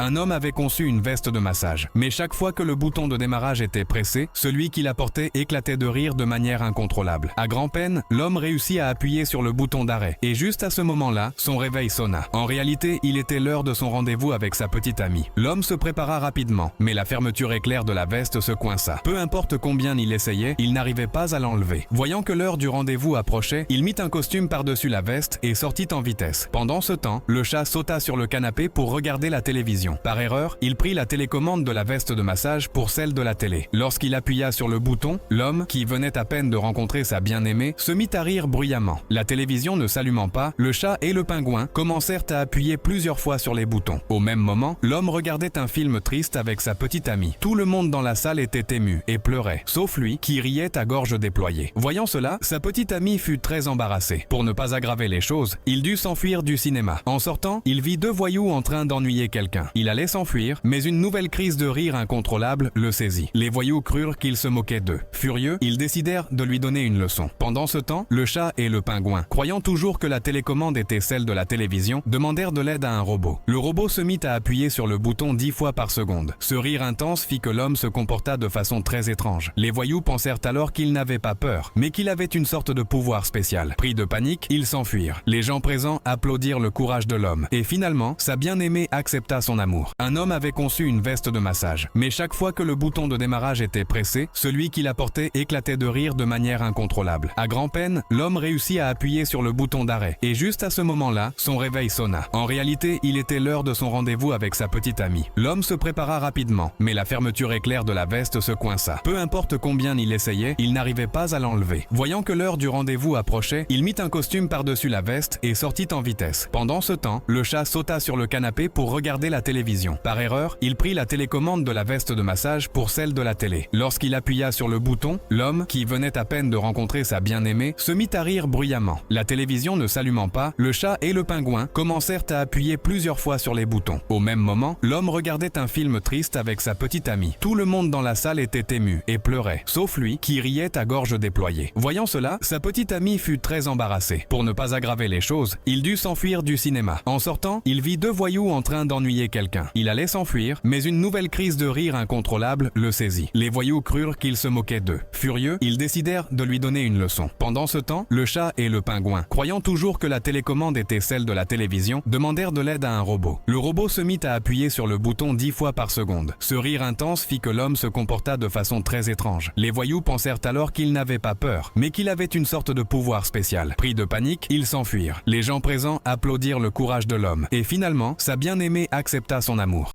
Un homme avait conçu une veste de massage, mais chaque fois que le bouton de démarrage était pressé, celui qui la portait éclatait de rire de manière incontrôlable. À grand-peine, l'homme réussit à appuyer sur le bouton d'arrêt, et juste à ce moment-là, son réveil sonna. En réalité, il était l'heure de son rendez-vous avec sa petite amie. L'homme se prépara rapidement, mais la fermeture éclair de la veste se coinça. Peu importe combien il essayait, il n'arrivait pas à l'enlever. Voyant que l'heure du rendez-vous approchait, il mit un costume par-dessus la veste et sortit en vitesse. Pendant ce temps, le chat sauta sur le canapé pour regarder la télévision. Par erreur, il prit la télécommande de la veste de massage pour celle de la télé. Lorsqu'il appuya sur le bouton, l'homme, qui venait à peine de rencontrer sa bien-aimée, se mit à rire bruyamment. La télévision ne s'allumant pas, le chat et le pingouin commencèrent à appuyer plusieurs fois sur les boutons. Au même moment, l'homme regardait un film triste avec sa petite amie. Tout le monde dans la salle était ému et pleurait, sauf lui, qui riait à gorge déployée. Voyant cela, sa petite amie fut très embarrassée. Pour ne pas aggraver les choses, il dut s'enfuir du cinéma. En sortant, il vit deux voyous en train d'ennuyer quelqu'un. Il allait s'enfuir, mais une nouvelle crise de rire incontrôlable le saisit. Les voyous crurent qu'il se moquait d'eux. Furieux, ils décidèrent de lui donner une leçon. Pendant ce temps, le chat et le pingouin, croyant toujours que la télécommande était celle de la télévision, demandèrent de l'aide à un robot. Le robot se mit à appuyer sur le bouton 10 fois par seconde. Ce rire intense fit que l'homme se comporta de façon très étrange. Les voyous pensèrent alors qu'il n'avait pas peur, mais qu'il avait une sorte de pouvoir spécial. Pris de panique, ils s'enfuirent. Les gens présents applaudirent le courage de l'homme. Et finalement, sa bien-aimée accepta son amour. Un homme avait conçu une veste de massage, mais chaque fois que le bouton de démarrage était pressé, celui qui la portait éclatait de rire de manière incontrôlable. À grand-peine, l'homme réussit à appuyer sur le bouton d'arrêt, et juste à ce moment-là, son réveil sonna. En réalité, il était l'heure de son rendez-vous avec sa petite amie. L'homme se prépara rapidement, mais la fermeture éclair de la veste se coinça. Peu importe combien il essayait, il n'arrivait pas à l'enlever. Voyant que l'heure du rendez-vous approchait, il mit un costume par-dessus la veste et sortit en vitesse. Pendant ce temps, le chat sauta sur le canapé pour regarder la télévision. Par erreur, il prit la télécommande de la veste de massage pour celle de la télé. Lorsqu'il appuya sur le bouton, l'homme, qui venait à peine de rencontrer sa bien-aimée, se mit à rire bruyamment. La télévision ne s'allumant pas, le chat et le pingouin commencèrent à appuyer plusieurs fois sur les boutons. Au même moment, l'homme regardait un film triste avec sa petite amie. Tout le monde dans la salle était ému et pleurait, sauf lui, qui riait à gorge déployée. Voyant cela, sa petite amie fut très embarrassée. Pour ne pas aggraver les choses, il dut s'enfuir du cinéma. En sortant, il vit deux voyous en train d'ennuyer quelqu'un. Il allait s'enfuir, mais une nouvelle crise de rire incontrôlable le saisit. Les voyous crurent qu'il se moquait d'eux. Furieux, ils décidèrent de lui donner une leçon. Pendant ce temps, le chat et le pingouin, croyant toujours que la télécommande était celle de la télévision, demandèrent de l'aide à un robot. Le robot se mit à appuyer sur le bouton 10 fois par seconde. Ce rire intense fit que l'homme se comporta de façon très étrange. Les voyous pensèrent alors qu'il n'avait pas peur, mais qu'il avait une sorte de pouvoir spécial. Pris de panique, ils s'enfuirent. Les gens présents applaudirent le courage de l'homme. Et finalement, sa bien-aimée accepta son amour.